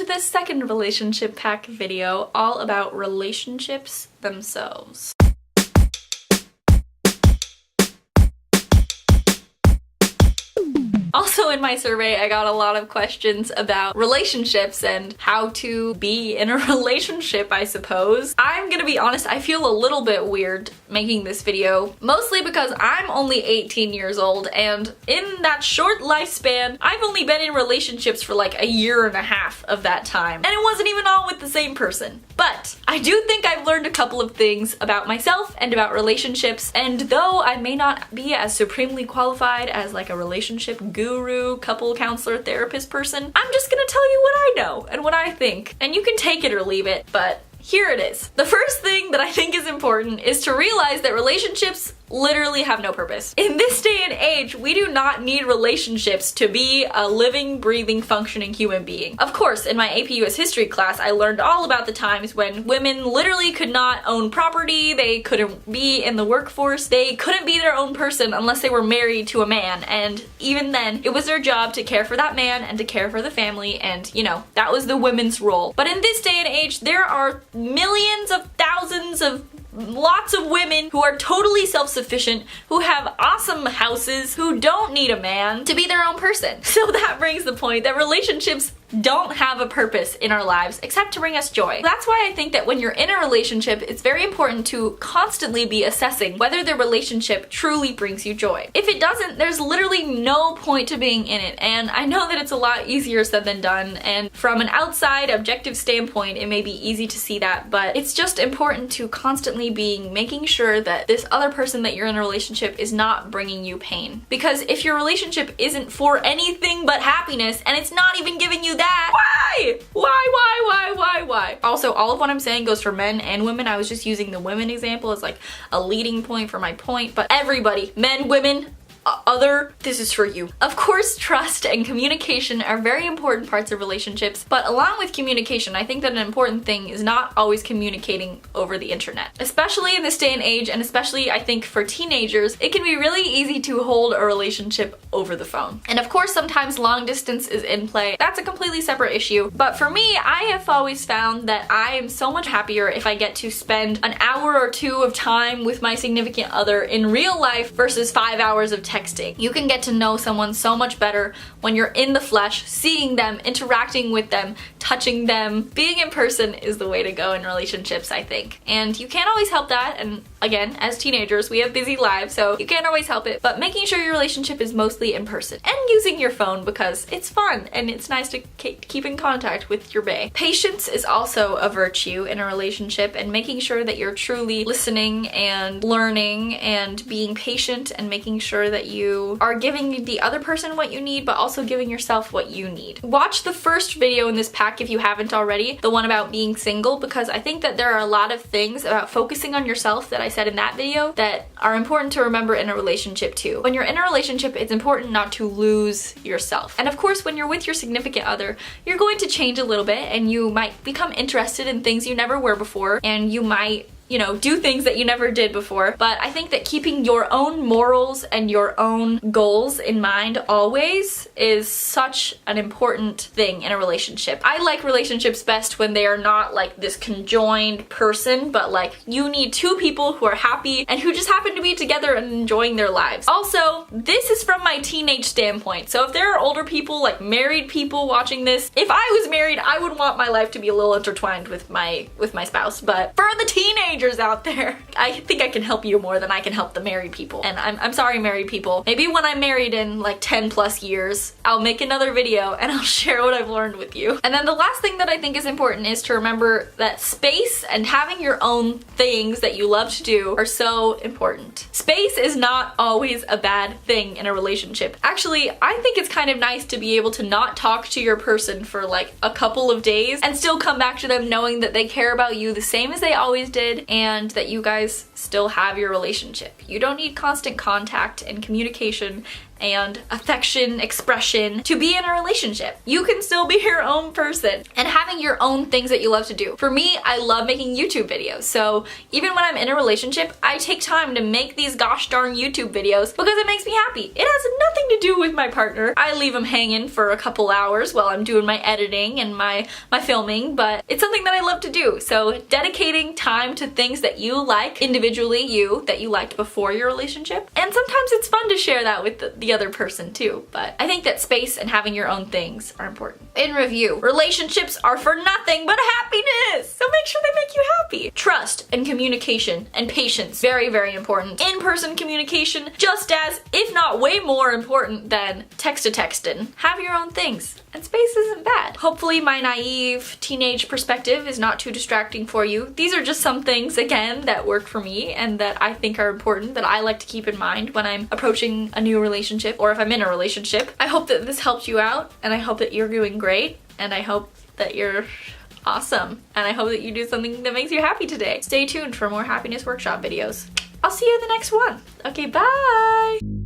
this second relationship pack video all about relationships themselves. Also in my survey, I got a lot of questions about relationships and how to be in a relationship, I suppose. I'm gonna be honest, I feel a little bit weird making this video, mostly because I'm only 18 years old, and in that short lifespan, I've only been in relationships for like a year and a half of that time. And it wasn't even all with the same person. But I do think I've learned a couple of things about myself and about relationships, and though I may not be as supremely qualified as like a relationship guru, couple counselor, therapist person, I'm just gonna tell you what I know and what I think. And you can take it or leave it, but here it is. The first thing that I think is important is to realize that relationships literally have no purpose. In this day and age, we do not need relationships to be a living, breathing, functioning human being. Of course, in my AP US history class, I learned all about the times when women literally could not own property, they couldn't be in the workforce, they couldn't be their own person unless they were married to a man, and even then, it was their job to care for that man and to care for the family, and you know, that was the women's role. But in this day and age, there are millions of thousands of lots of women who are totally self-sufficient, who have awesome houses, who don't need a man to be their own person. So that brings the point that relationships don't have a purpose in our lives except to bring us joy. That's why I think that when you're in a relationship, it's very important to constantly be assessing whether the relationship truly brings you joy. If it doesn't, there's literally no point to being in it, and I know that it's a lot easier said than done, and from an outside objective standpoint, it may be easy to see that, but it's just important to constantly be making sure that this other person that you're in a relationship is not bringing you pain. Because if your relationship isn't for anything but happiness, and it's not even giving you that, why? Why? Also, all of what I'm saying goes for men and women. I was just using the women example as like a leading point for my point, but everybody, men, women, other, this is for you. Of course, trust and communication are very important parts of relationships, but along with communication, I think that an important thing is not always communicating over the internet. Especially in this day and age, and especially I think for teenagers, it can be really easy to hold a relationship over the phone. And of course, sometimes long distance is in play. That's a completely separate issue. But for me, I have always found that I am so much happier if I get to spend an hour or two of time with my significant other in real life versus 5 hours of texting. You can get to know someone so much better when you're in the flesh, seeing them, interacting with them, touching them. Being in person is the way to go in relationships, I think. And you can't always help that, and again, as teenagers, we have busy lives, so you can't always help it, but making sure your relationship is mostly in person. And using your phone because it's fun, and it's nice to keep in contact with your bae. Patience is also a virtue in a relationship, and making sure that you're truly listening and learning and being patient and making sure that you are giving the other person what you need, but also giving yourself what you need. Watch the first video in this pack if you haven't already, the one about being single, because I think that there are a lot of things about focusing on yourself that I said in that video that are important to remember in a relationship too. When you're in a relationship, it's important not to lose yourself. And of course, when you're with your significant other, you're going to change a little bit, and you might become interested in things you never were before, and you might, you know, do things that you never did before. But I think that keeping your own morals and your own goals in mind always is such an important thing in a relationship. I like relationships best when they are not like this conjoined person, but like you need two people who are happy and who just happen to be together and enjoying their lives. Also, this is from my teenage standpoint. So if there are older people, like married people watching this, if I was married, I would want my life to be a little intertwined with my spouse. But for the teenagers out there, I think I can help you more than I can help the married people. And I'm sorry, married people. Maybe when I'm married in like 10 plus years, I'll make another video and I'll share what I've learned with you. And then the last thing that I think is important is to remember that space and having your own things that you love to do are so important. Space is not always a bad thing in a relationship. Actually, I think it's kind of nice to be able to not talk to your person for like a couple of days and still come back to them knowing that they care about you the same as they always did, and that you guys still have your relationship. You don't need constant contact and communication and affection, expression to be in a relationship. You can still be your own person and having your own things that you love to do. For me, I love making YouTube videos. So even when I'm in a relationship, I take time to make these gosh darn YouTube videos because it makes me happy. It has nothing to do with my partner. I leave him hanging for a couple hours while I'm doing my editing and my filming, but it's something that I love to do. So dedicating time to things that you like individually, that you liked before your relationship. And sometimes it's fun to share that with the other person too. But I think that space and having your own things are important. In review, relationships are for nothing but happiness. So make sure they make you happy. Trust and communication and patience, very, very important. In-person communication, just as, if not way more important than text-to-texting. Have your own things. And space isn't bad. Hopefully my naive teenage perspective is not too distracting for you. These are just some things, again, that work for me and that I think are important, that I like to keep in mind when I'm approaching a new relationship or if I'm in a relationship. I hope that this helped you out, and I hope that you're doing great, and I hope that you're awesome, and I hope that you do something that makes you happy today. Stay tuned for more happiness workshop videos. I'll see you in the next one. Okay, bye!